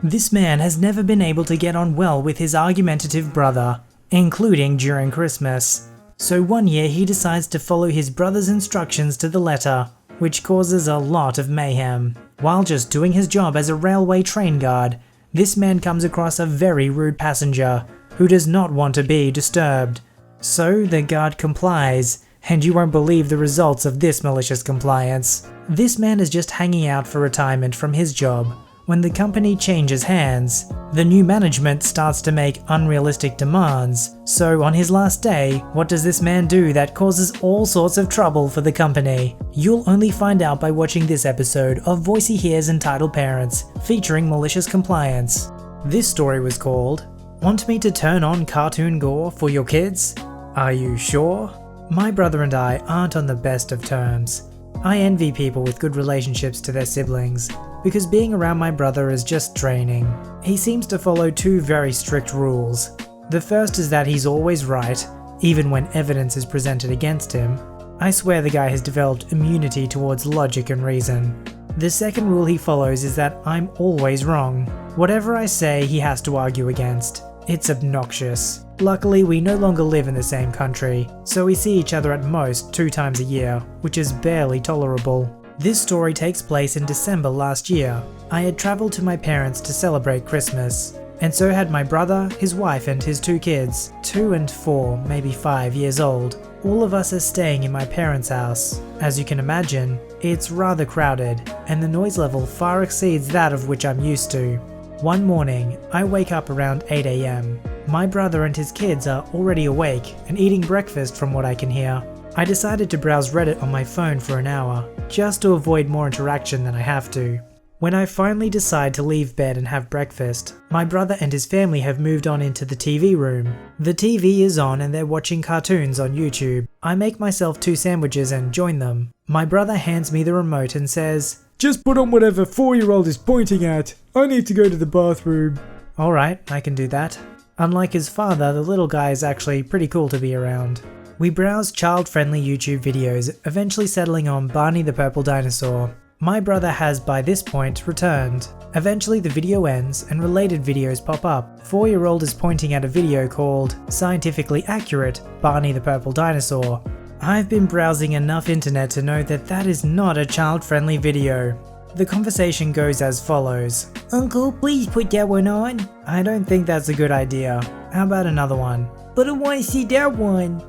This man has never been able to get on well with his argumentative brother, including during Christmas. So one year he decides to follow his brother's instructions to the letter, which causes a lot of mayhem. While just doing his job as a railway train guard, this man comes across a very rude passenger who does not want to be disturbed. So the guard complies, and you won't believe the results of this malicious compliance. This man is just hanging out for retirement from his job when the company changes hands. The new management starts to make unrealistic demands. So on his last day, what does this man do that causes all sorts of trouble for the company? You'll only find out by watching this episode of VoiceyHere's Entitled Parents, featuring Malicious Compliance. This story was called, "Want me to turn on cartoon gore for your kids? Are you sure?" My brother and I aren't on the best of terms. I envy people with good relationships to their siblings, because being around my brother is just draining. He seems to follow two very strict rules. The first is that he's always right, even when evidence is presented against him. I swear the guy has developed immunity towards logic and reason. The second rule he follows is that I'm always wrong. Whatever I say, he has to argue against. It's obnoxious. Luckily, we no longer live in the same country, so we see each other at most 2 times a year, which is barely tolerable. This story takes place in December last year. I had travelled to my parents to celebrate Christmas, and so had my brother, his wife and his 2 kids, 2 and 4, maybe 5 years old. All of us are staying in my parents' house. As you can imagine, it's rather crowded, and the noise level far exceeds that of which I'm used to. One morning, I wake up around 8 AM. My brother and his kids are already awake and eating breakfast from what I can hear. I decided to browse Reddit on my phone for an hour, just to avoid more interaction than I have to. When I finally decide to leave bed and have breakfast, my brother and his family have moved on into the TV room. The TV is on and they're watching cartoons on YouTube. I make myself 2 sandwiches and join them. My brother hands me the remote and says, "Just put on whatever 4-year-old is pointing at. I need to go to the bathroom." "Alright, I can do that." Unlike his father, the little guy is actually pretty cool to be around. We browse child-friendly YouTube videos, eventually settling on Barney the Purple Dinosaur. My brother has by this point returned. Eventually the video ends and related videos pop up. 4-year-old is pointing at a video called Scientifically Accurate Barney the Purple Dinosaur. I've been browsing enough internet to know that that is not a child-friendly video. The conversation goes as follows. "Uncle, please put that one on." "I don't think that's a good idea. How about another one?" "But I want to see that one."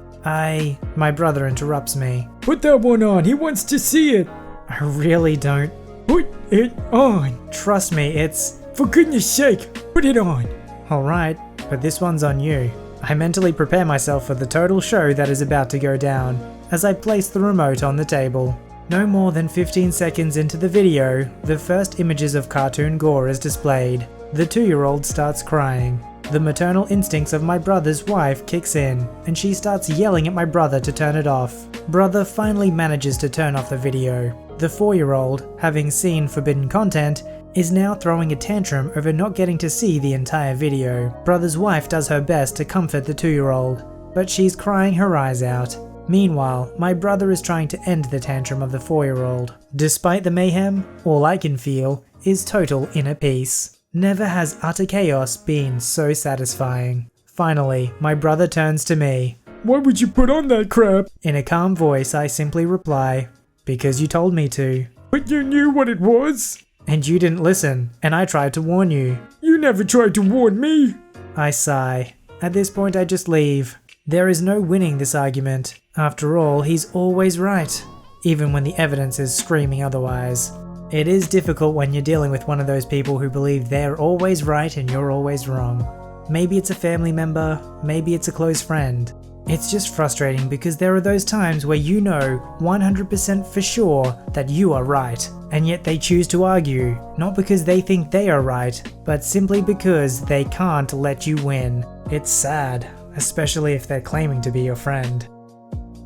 My brother interrupts me. "Put that one on, he wants to see it." "I really don't." "Put it on." "Trust me, it's..." "For goodness sake, put it on." "Alright, but this one's on you." I mentally prepare myself for the total show that is about to go down, as I place the remote on the table. No more than 15 seconds into the video, the first images of cartoon gore is displayed. The 2-year-old starts crying. The maternal instincts of my brother's wife kicks in, and she starts yelling at my brother to turn it off. Brother finally manages to turn off the video. The 4-year-old, having seen forbidden content, is now throwing a tantrum over not getting to see the entire video. Brother's wife does her best to comfort the 2-year-old, but she's crying her eyes out. Meanwhile, my brother is trying to end the tantrum of the 4-year-old. Despite the mayhem, all I can feel is total inner peace. Never has utter chaos been so satisfying. Finally, my brother turns to me. "Why would you put on that crap?" In a calm voice, I simply reply, "Because you told me to." "But you knew what it was." "And you didn't listen, and I tried to warn you." "You never tried to warn me." I sigh. At this point, I just leave. There is no winning this argument. After all, he's always right, even when the evidence is screaming otherwise. It is difficult when you're dealing with one of those people who believe they're always right and you're always wrong. Maybe it's a family member, maybe it's a close friend. It's just frustrating because there are those times where you know 100% for sure that you are right, and yet they choose to argue, not because they think they are right, but simply because they can't let you win. It's sad, especially if they're claiming to be your friend.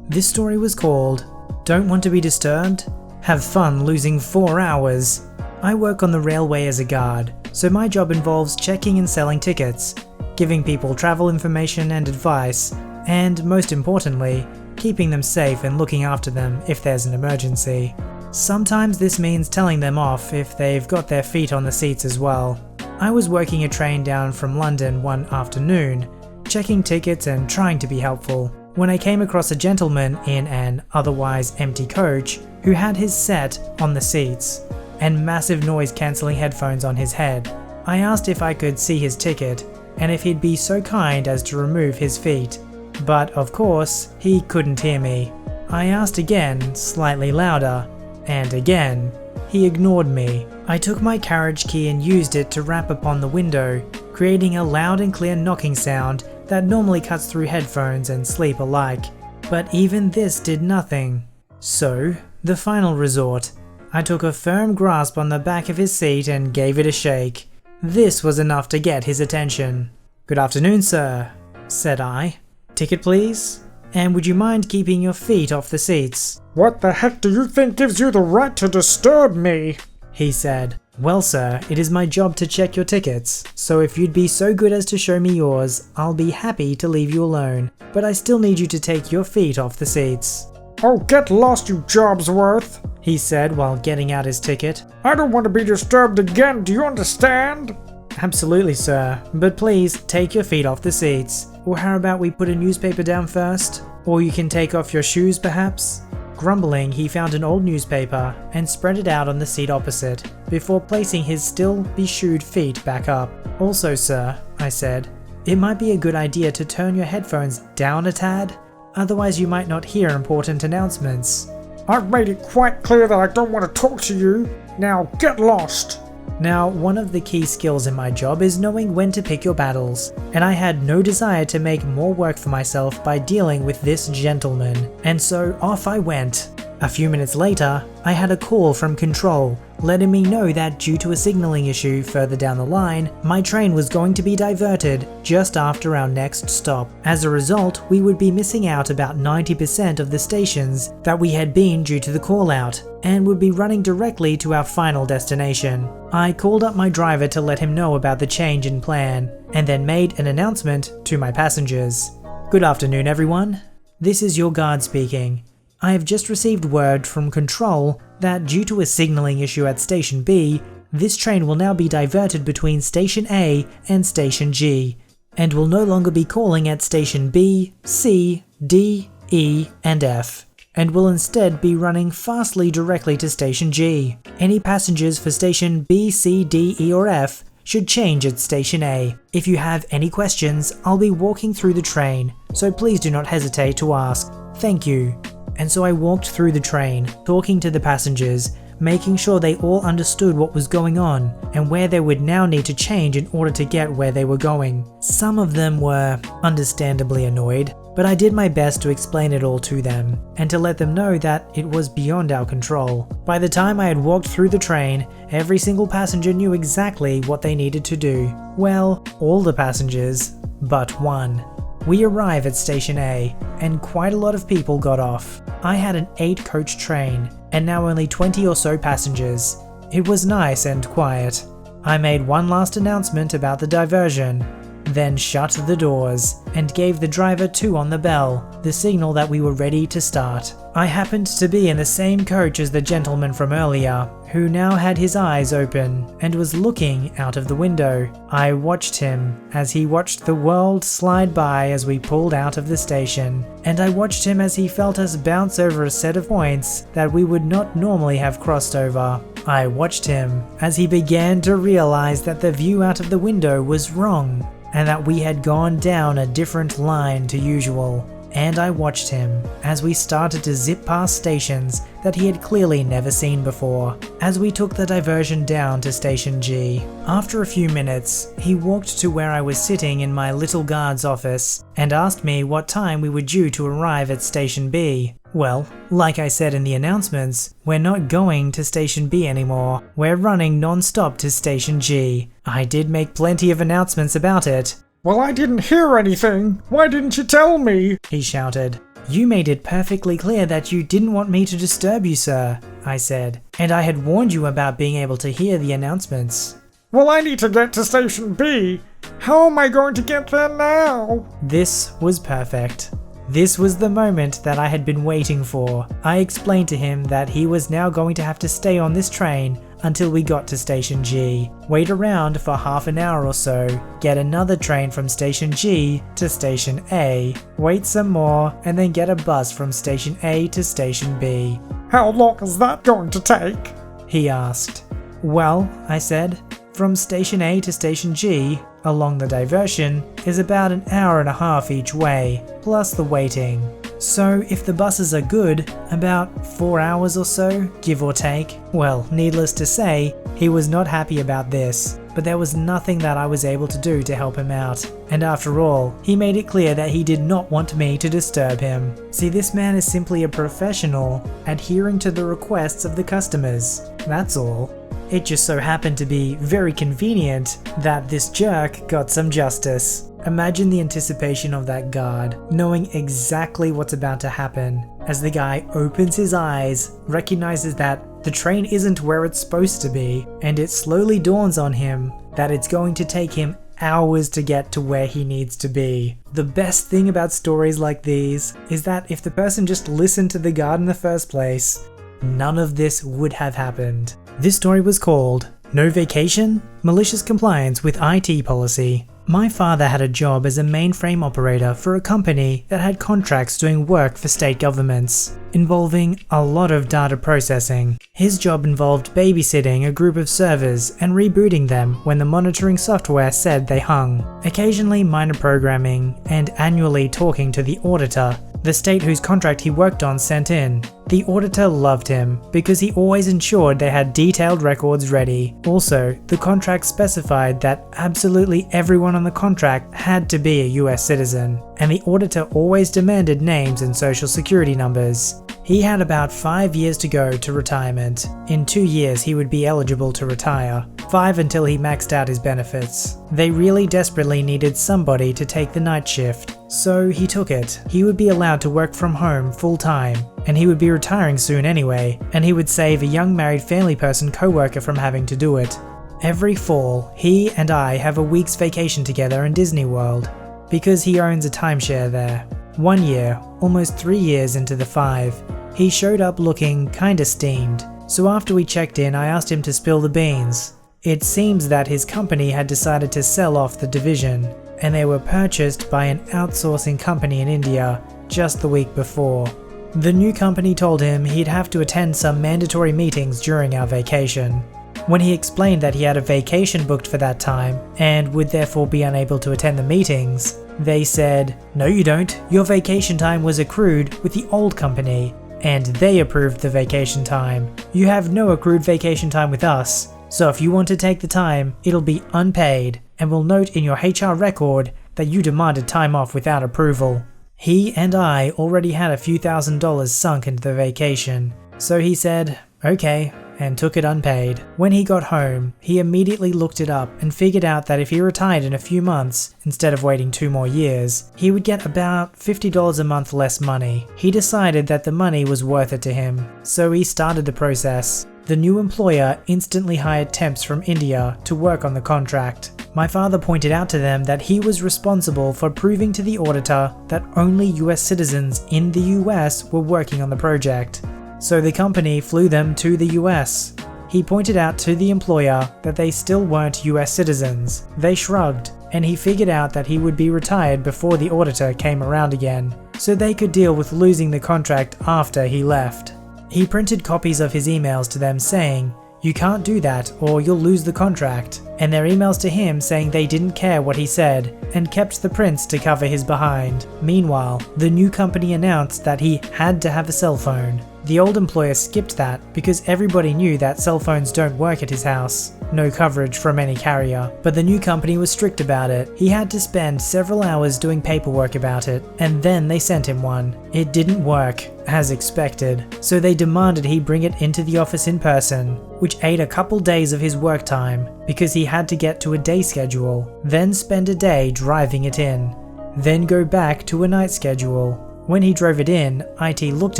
This story was called, "Don't Want to Be Disturbed? Have Fun Losing 4 Hours." I work on the railway as a guard, so my job involves checking and selling tickets, giving people travel information and advice, and most importantly, keeping them safe and looking after them if there's an emergency. Sometimes this means telling them off if they've got their feet on the seats as well. I was working a train down from London one afternoon, checking tickets and trying to be helpful, when I came across a gentleman in an otherwise empty coach who had his set on the seats and massive noise-cancelling headphones on his head. I asked if I could see his ticket and if he'd be so kind as to remove his feet, but of course he couldn't hear me. I asked again, slightly louder, and again. He ignored me. I took my carriage key and used it to rap upon the window, creating a loud and clear knocking sound that normally cuts through headphones and sleep alike. But even this did nothing. So, the final resort. I took a firm grasp on the back of his seat and gave it a shake. This was enough to get his attention. "Good afternoon, sir," said I. "Ticket, please? And would you mind keeping your feet off the seats?" What the heck do you think gives you the right to disturb me? He said. "Well, sir, it is my job to check your tickets, so if you'd be so good as to show me yours, I'll be happy to leave you alone, but I still need you to take your feet off the seats." Oh, get lost, you Jobsworth, he said while getting out his ticket. I don't want to be disturbed again, do you understand? "Absolutely, sir, but please take your feet off the seats. Or how about we put a newspaper down first? Or you can take off your shoes, perhaps?" Grumbling, he found an old newspaper and spread it out on the seat opposite, before placing his still beshoed feet back up. "Also, sir," I said, "it might be a good idea to turn your headphones down a tad, otherwise you might not hear important announcements." I've made it quite clear that I don't want to talk to you. Now get lost. Now, one of the key skills in my job is knowing when to pick your battles, and I had no desire to make more work for myself by dealing with this gentleman, and so off I went. A few minutes later, I had a call from control, letting me know that due to a signaling issue further down the line, my train was going to be diverted just after our next stop. As a result, we would be missing out about 90% of the stations that we had been due to the call out, and would be running directly to our final destination. I called up my driver to let him know about the change in plan, and then made an announcement to my passengers. "Good afternoon, everyone. This is your guard speaking. I have just received word from control that due to a signaling issue at Station B, this train will now be diverted between Station A and Station G, and will no longer be calling at Station B, C, D, E, and F, and will instead be running fastly directly to Station G. Any passengers for Station B, C, D, E, or F should change at Station A. If you have any questions, I'll be walking through the train, so please do not hesitate to ask. Thank you." And so I walked through the train, talking to the passengers, making sure they all understood what was going on and where they would now need to change in order to get where they were going. Some of them were understandably annoyed, but I did my best to explain it all to them and to let them know that it was beyond our control. By the time I had walked through the train, every single passenger knew exactly what they needed to do. Well, all the passengers, but one. We arrive at Station A, and quite a lot of people got off. I had an 8-coach train, and now only 20 or so passengers. It was nice and quiet. I made one last announcement about the diversion, then shut the doors, and gave the driver 2 on the bell, the signal that we were ready to start. I happened to be in the same coach as the gentleman from earlier, who now had his eyes open and was looking out of the window. I watched him as he watched the world slide by as we pulled out of the station, and I watched him as he felt us bounce over a set of points that we would not normally have crossed over. I watched him as he began to realize that the view out of the window was wrong, and that we had gone down a different line to usual. And I watched him as we started to zip past stations that he had clearly never seen before, as we took the diversion down to Station G. After a few minutes, he walked to where I was sitting in my little guard's office and asked me what time we were due to arrive at Station B. Well, like I said in the announcements, we're not going to Station B anymore. We're running non-stop to Station G. I did make plenty of announcements about it. Well, I didn't hear anything. Why didn't you tell me? He shouted. "You made it perfectly clear that you didn't want me to disturb you, sir," I said, "and I had warned you about being able to hear the announcements." Well, I need to get to Station B. How am I going to get there now? This was perfect. This was the moment that I had been waiting for. I explained to him that he was now going to have to stay on this train until we got to Station G, wait around for half an hour or so, get another train from Station G to Station A, wait some more, and then get a bus from Station A to Station B. How long is that going to take? He asked. Well, I said, from Station A to Station G, along the diversion, is about an hour and a half each way, plus the waiting. So if the buses are good, about 4 hours or so, give or take. Well, needless to say, he was not happy about this, but there was nothing that I was able to do to help him out. And after all, he made it clear that he did not want me to disturb him. See, this man is simply a professional, adhering to the requests of the customers. That's all. It just so happened to be very convenient that this jerk got some justice. Imagine the anticipation of that guard, knowing exactly what's about to happen, as the guy opens his eyes, recognizes that the train isn't where it's supposed to be, and it slowly dawns on him that it's going to take him hours to get to where he needs to be. The best thing about stories like these is that if the person just listened to the guard in the first place, none of this would have happened. This story was called No Vacation? Malicious Compliance with IT Policy. My father had a job as a mainframe operator for a company that had contracts doing work for state governments, involving a lot of data processing. His job involved babysitting a group of servers and rebooting them when the monitoring software said they hung, occasionally minor programming, and annually talking to the auditor, the state whose contract he worked on sent in. The auditor loved him because he always ensured they had detailed records ready. Also, the contract specified that absolutely everyone on the contract had to be a US citizen, and the auditor always demanded names and social security numbers. He had about 5 years to go to retirement. In 2 years he would be eligible to retire, 5 until he maxed out his benefits. They really desperately needed somebody to take the night shift, so he took it. He would be allowed to work from home full time, and he would be retiring soon anyway, and he would save a young married family person co-worker from having to do it. Every fall, he and I have a week's vacation together in Disney World, because he owns a timeshare there. 1 year, almost 3 years into the 5, he showed up looking kinda steamed, so after we checked in I asked him to spill the beans. It seems that his company had decided to sell off the division, and they were purchased by an outsourcing company in India just the week before. The new company told him he'd have to attend some mandatory meetings during our vacation. When he explained that he had a vacation booked for that time and would therefore be unable to attend the meetings, they said, "No you don't, your vacation time was accrued with the old company, and they approved the vacation time. You have no accrued vacation time with us, so if you want to take the time, it'll be unpaid, and we'll note in your HR record that you demanded time off without approval." He and I already had a few $1,000s sunk into the vacation, so he said, okay, and took it unpaid. When he got home, he immediately looked it up and figured out that if he retired in a few months, instead of waiting 2 more years, he would get about $50 a month less money. He decided that the money was worth it to him, so he started the process. The new employer instantly hired temps from India to work on the contract. My father pointed out to them that he was responsible for proving to the auditor that only US citizens in the US were working on the project. So the company flew them to the US. He pointed out to the employer that they still weren't US citizens. They shrugged, and he figured out that he would be retired before the auditor came around again, so they could deal with losing the contract after he left. He printed copies of his emails to them saying, "You can't do that or you'll lose the contract," and their emails to him saying they didn't care what he said and kept the prints to cover his behind. Meanwhile, the new company announced that he had to have a cell phone. The old employer skipped that because everybody knew that cell phones don't work at his house. No coverage from any carrier. But the new company was strict about it. He had to spend several hours doing paperwork about it, and then they sent him one. It didn't work, as expected, so they demanded he bring it into the office in person, which ate a couple days of his work time because he had to get to a day schedule, then spend a day driving it in, then go back to a night schedule. When he drove it in, IT looked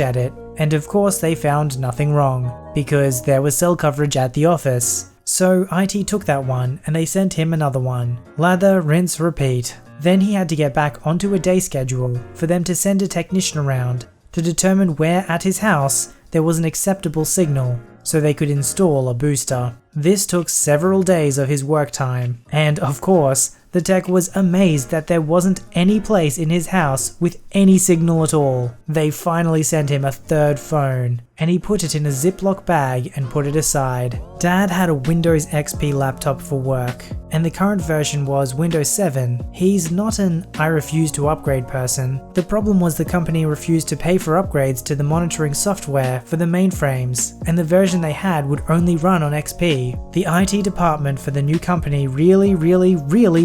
at it, and of course they found nothing wrong, because there was cell coverage at the office. So IT took that one and they sent him another one. Lather, rinse, repeat. Then he had to get back onto a day schedule for them to send a technician around to determine where at his house there was an acceptable signal, so they could install a booster. This took several days of his work time, and of course, the tech was amazed that there wasn't any place in his house with any signal at all. They finally sent him a third phone, and he put it in a Ziploc bag and put it aside. Dad had a Windows XP laptop for work, and the current version was Windows 7. He's not an "I refuse to upgrade" person. The problem was the company refused to pay for upgrades to the monitoring software for the mainframes, and the version they had would only run on XP. The IT department for the new company really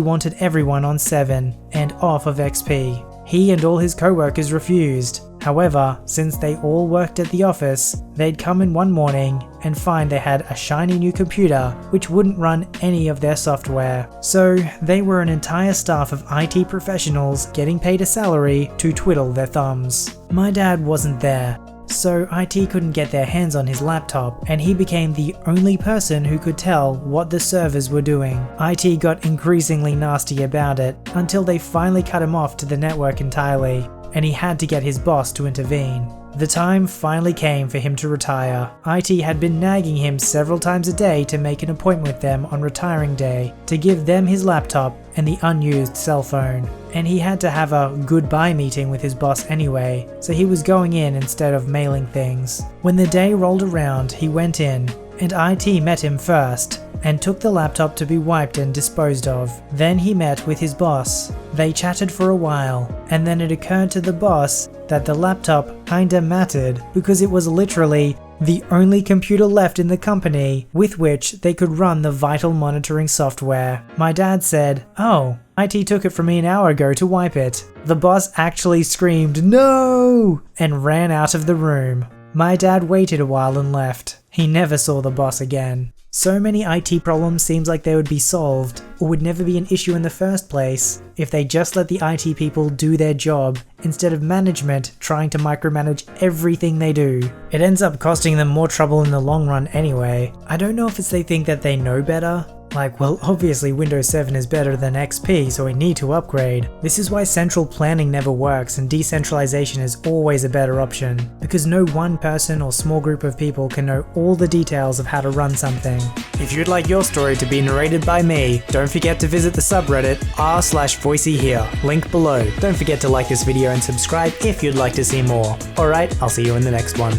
wanted everyone on 7 and off of XP. He and all his co-workers refused. However, since they all worked at the office, they'd come in one morning and find they had a shiny new computer which wouldn't run any of their software. So they were an entire staff of IT professionals getting paid a salary to twiddle their thumbs. My dad wasn't there, so IT couldn't get their hands on his laptop, and he became the only person who could tell what the servers were doing. IT got increasingly nasty about it, until they finally cut him off to the network entirely, and he had to get his boss to intervene. The time finally came for him to retire. IT had been nagging him several times a day to make an appointment with them on retiring day, to give them his laptop and the unused cell phone. And he had to have a goodbye meeting with his boss anyway, so he was going in instead of mailing things. When the day rolled around, he went in, and IT met him first, and took the laptop to be wiped and disposed of. Then he met with his boss. They chatted for a while, and then it occurred to the boss that the laptop kinda mattered because it was literally the only computer left in the company with which they could run the vital monitoring software. My dad said, "Oh, IT took it from me an hour ago to wipe it." The boss actually screamed, "No!" and ran out of the room. My dad waited a while and left. He never saw the boss again. So many IT problems seems like they would be solved, or would never be an issue in the first place, if they just let the IT people do their job, instead of management trying to micromanage everything they do. It ends up costing them more trouble in the long run anyway. I don't know if it's they think that they know better. Like, well, obviously Windows 7 is better than XP, so we need to upgrade. This is why central planning never works and decentralization is always a better option, because no one person or small group of people can know all the details of how to run something. If you'd like your story to be narrated by me, don't forget to visit the subreddit r/VoiceyHere, link below. Don't forget to like this video and subscribe if you'd like to see more. Alright, I'll see you in the next one.